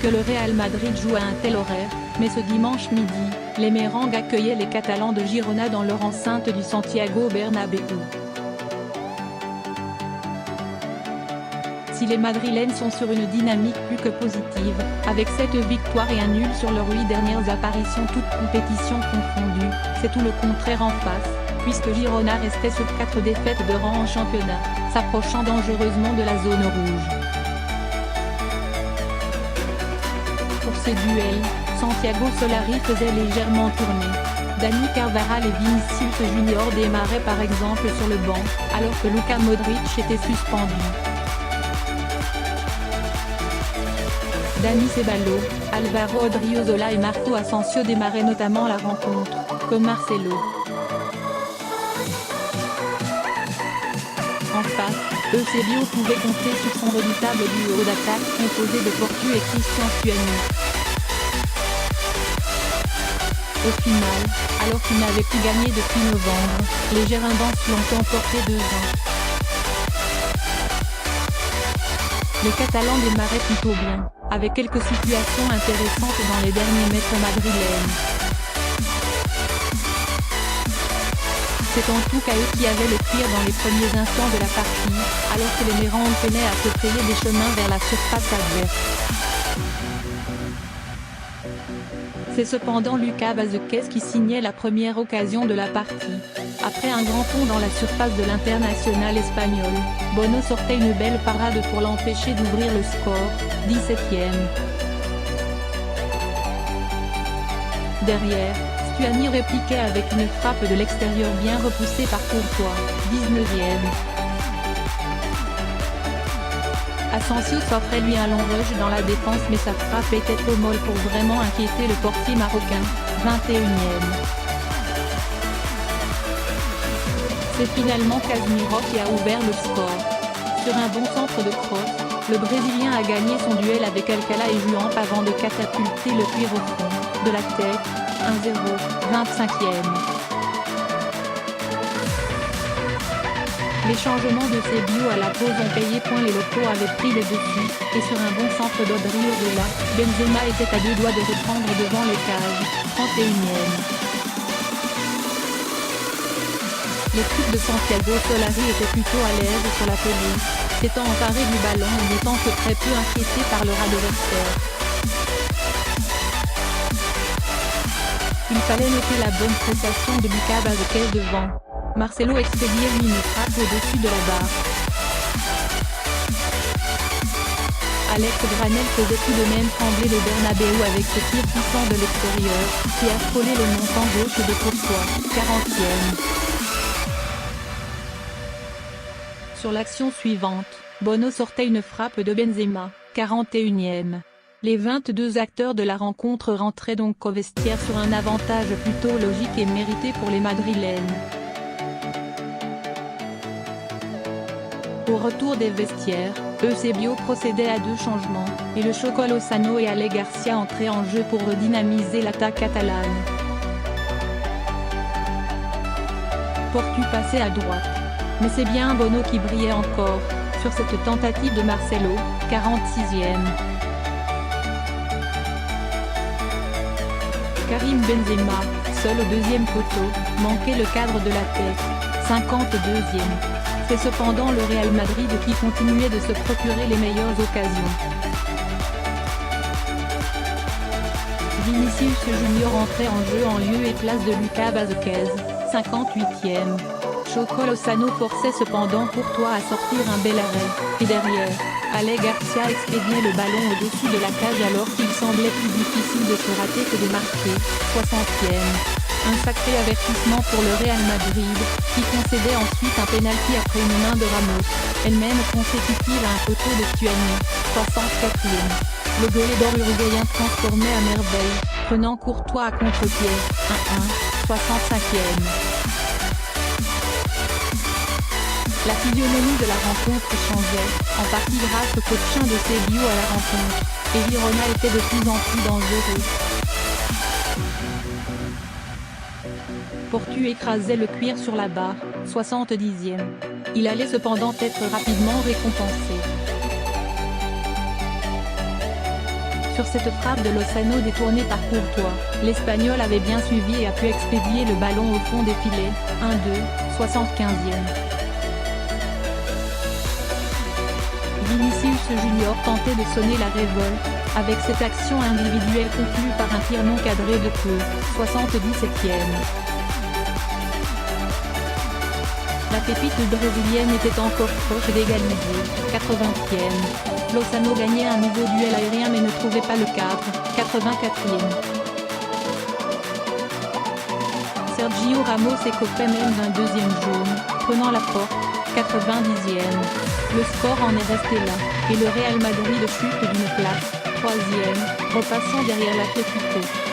que le Real Madrid joue à un tel horaire, mais ce dimanche midi, les Merengues accueillaient les Catalans de Girona dans leur enceinte du Santiago Bernabéu. Si les Madrilènes sont sur une dynamique plus que positive, avec 7 victoires et un nul sur leurs 8 dernières apparitions toutes compétitions confondues, c'est tout le contraire en face, puisque Girona restait sur 4 défaites de rang en championnat, s'approchant dangereusement de la zone rouge. Pour ces duels, Santiago Solari faisait légèrement tourner. Dani Carvajal et Vinicius Junior démarraient par exemple sur le banc, alors que Luka Modric était suspendu. Dani Ceballos, Alvaro Odriozola et Marco Asensio démarraient notamment la rencontre, comme Marcelo. En face, Eusebio pouvait compter sur son redoutable duo d'attaque composé de Portu et Christian Stuani. Au final, alors qu'ils n'avaient plus gagné depuis novembre, les Girondins l'ont emporté 2-1. Les Catalans démarraient plutôt bien, avec quelques situations intéressantes dans les derniers mètres madrilènes. C'est en tout cas eux qui avaient le cuir dans les premiers instants de la partie, alors que les Merengues peinaient à se frayer des chemins vers la surface adverse. C'est cependant Lucas Vázquez qui signait la première occasion de la partie. Après un grand pont dans la surface de l'international espagnol, Bono sortait une belle parade pour l'empêcher d'ouvrir le score, 17e. Derrière, Stuani répliquait avec une frappe de l'extérieur bien repoussée par Courtois, 19e. Asensio s'offrait lui un long rush dans la défense mais sa frappe était trop molle pour vraiment inquiéter le portier marocain, 21e. C'est finalement Casemiro qui a ouvert le score. Sur un bon centre de crosse, le Brésilien a gagné son duel avec Alcala et Juamp avant de catapulter le cuir au fond, de la tête, 1-0, 25e. Les changements de Ceballos à la pause ont payé point, les locaux avaient pris les dessus, et sur un bon centre d'Odriozola, Benzema était à 2 doigts de reprendre devant les cages, 31e. L'équipe de Santiago Solari était plutôt à l'aise sur la pelouse, s'étant emparée du ballon et n'étant que très peu inquiété par leur adversaire. Il fallait noter la bonne prestation de Lucas Vázquez devant. Marcelo expédiait lui une frappe au-dessus de la barre. Alex Granel faisait tout de même trembler le Bernabéu avec ce tir puissant de l'extérieur, qui a frôlé le montant gauche de Courtois, 40e. Sur l'action suivante, Bono sortait une frappe de Benzema, 41e. Les 22 acteurs de la rencontre rentraient donc au vestiaire sur un avantage plutôt logique et mérité pour les Madrilènes. Au retour des vestiaires, Eusebio procédait à 2 changements, et le Choco Lozano et Ale Garcia entraient en jeu pour redynamiser l'attaque catalane. Portu passait à droite. Mais c'est bien Bono qui brillait encore, sur cette tentative de Marcelo, 46e. Karim Benzema, seul au deuxième poteau, manquait le cadre de la tête, 52e. C'est cependant le Real Madrid qui continuait de se procurer les meilleures occasions. Vinicius Junior entrait en jeu en lieu et place de Lucas Vázquez, 58e. Choco Lozano forçait cependant Courtois à sortir un bel arrêt, et derrière, Ale Garcia expédiait le ballon au-dessus de la cage alors qu'il semblait plus difficile de se rater que de marquer, 60e. Un sacré avertissement pour le Real Madrid, qui concédait ensuite un pénalty après une main de Ramos, elle-même consécutive à un poteau de Stuani, 64e. Le goalie d'or uruguayen transformait à merveille, prenant Courtois à contre-pied, 1-1, 65e. La physionomie de la rencontre changeait, en partie grâce au coaching de Ceballos à la rencontre, et Girona était de plus en plus dangereux. Portu écrasait le cuir sur la barre, 70e. Il allait cependant être rapidement récompensé. Sur cette frappe de Lozano détournée par Courtois, l'Espagnol avait bien suivi et a pu expédier le ballon au fond des filets. 1-2, 75e. Vinicius Junior tentait de sonner la révolte, avec cette action individuelle conclue par un tir non cadré de peu. 77e. La pépite brésilienne était encore proche d'égaliser. 80e. Lozano gagnait un nouveau duel aérien mais ne trouvait pas le cadre. 84e. Sergio Ramos écopait même d'un deuxième jaune, prenant la porte. 90e. Le score en est resté là, et le Real Madrid chute d'une place. 3e, repassant derrière l'Atlético.